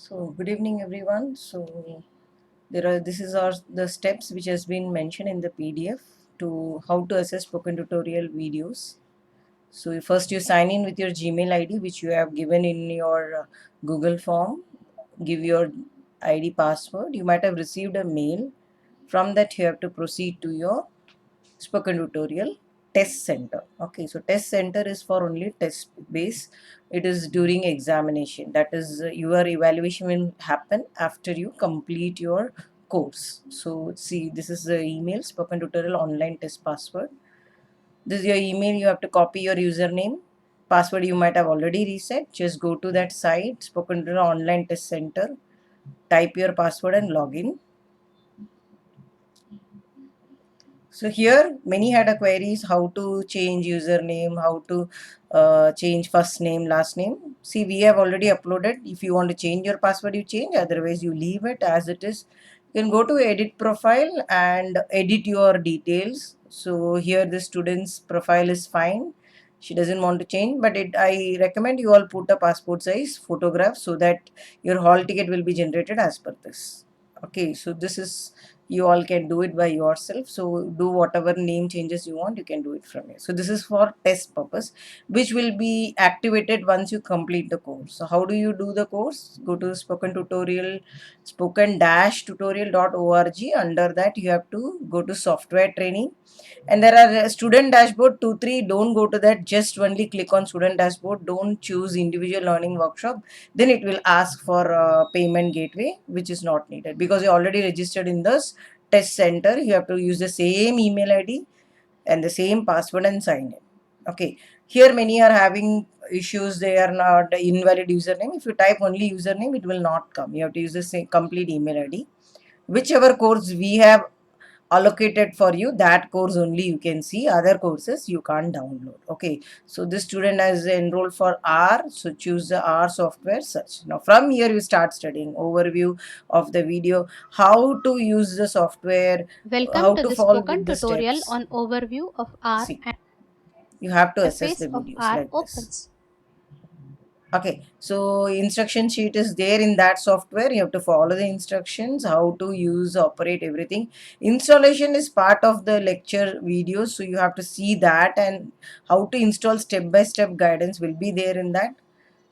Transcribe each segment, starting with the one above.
So good evening everyone. So this is the steps which has been mentioned in the PDF to how to assess spoken tutorial videos. So first you sign in with your Gmail ID which you have given in your Google form. Give your ID password. You might have received a mail. From that you have to proceed to your spoken tutorial test center. Okay, so test center is for only test base. It is during examination, that is your evaluation will happen after you complete your course. So see, this is the email, spoken tutorial online test password. This is your email. You have to copy your username, password you might have already reset. Just go to that site, spoken tutorial online test center, type your password and log in. So here many had a queries how to change username, how to change first name, last name. See, we have already uploaded. If you want to change your password, you change. Otherwise, you leave it as it is. You can go to edit profile and edit your details. So here the student's profile is fine. She doesn't want to change, but I recommend you all put a passport size photograph so that your hall ticket will be generated as per this. Okay, so this is, you all can do it by yourself. So do whatever name changes you want, you can do it from here. So this is for test purpose, which will be activated once you complete the course. So how do you do the course? Go to spoken tutorial, spoken-tutorial.org. Under that you have to go to software training, and there are student dashboard 2 3. Don't go to that, just only click on student dashboard. Don't choose individual learning workshop. Then it will ask for payment gateway, which is not needed because you already registered in this test center. You have to use the same email ID and the same password and sign in. Okay, here many are having issues. They are not invalid username. If you type only username, it will not come. You have to use the same complete email ID. Whichever course we have allocated for you, that course only you can see. Other courses you can't download. Okay, so this student has enrolled for R, so choose the R software search. Now from here you start studying overview of the video, how to use the software, Welcome how to to the follow spoken with the tutorial steps. on overview of R See, and you have to assess interface the of videos R like this. opens. Okay, so instruction sheet is there in that software. You have to follow the instructions, how to use, operate, everything. Installation is part of the lecture video, so you have to see that, and how to install step-by-step guidance will be there in that.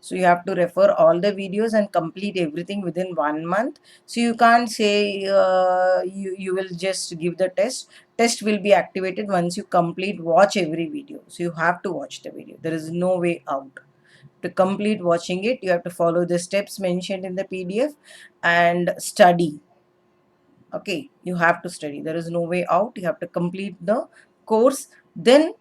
So you have to refer all the videos and complete everything within 1 month. So you can't say you will just give the test. Test will be activated once you complete, watch every video. So you have to watch the video. There is no way out. To complete watching it, you have to follow the steps mentioned in the PDF and study. Okay, you have to study. There is no way out. You have to complete the course. Then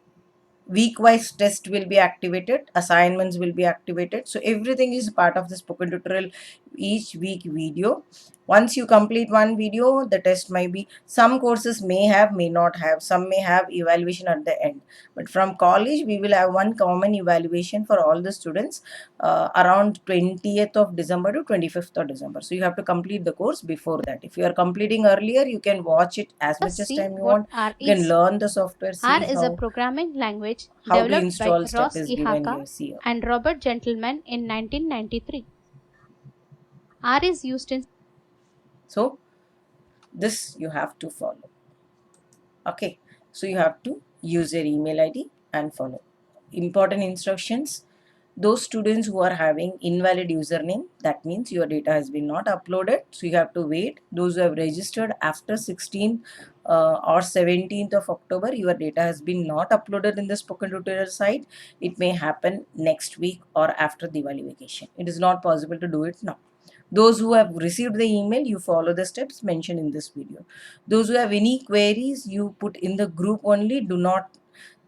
week wise test will be activated, assignments will be activated. So everything is part of the spoken tutorial each week video. Once you complete one video, the test might be, some courses may have, may not have, some may have evaluation at the end. But from college we will have one common evaluation for all the students around 20th of December to 25th of December. So you have to complete the course before that. If you are completing earlier, you can watch it as Let's much as see time you what want. R You can is. learn the software, R see is a programming language how to developed by install step Ross is given Ihaka here. See here. and Robert Gentleman in 1993. R is used in So this you have to follow. Okay, so you have to use your email ID and follow important instructions. Those students who are having invalid username, that means your data has been not uploaded, so you have to wait. Those who have registered after 16th or 17th of October, your data has been not uploaded in the spoken tutorial site. It may happen next week or after Diwali vacation. It is not possible to do it now. Those who have received the email, you follow the steps mentioned in this video. Those who have any queries, you put in the group only. Do not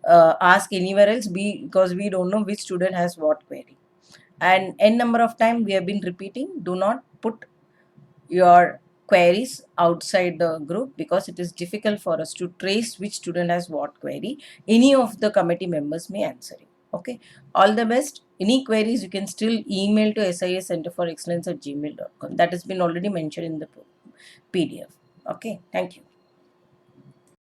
ask anywhere else, because we don't know which student has what query. And n number of time we have been repeating, do not put your queries outside the group, because it is difficult for us to trace which student has what query. Any of the committee members may answer it. Okay, all the best. Any queries you can still email to SIES Center for Excellence at gmail.com. That has been already mentioned in the PDF. Okay, thank you.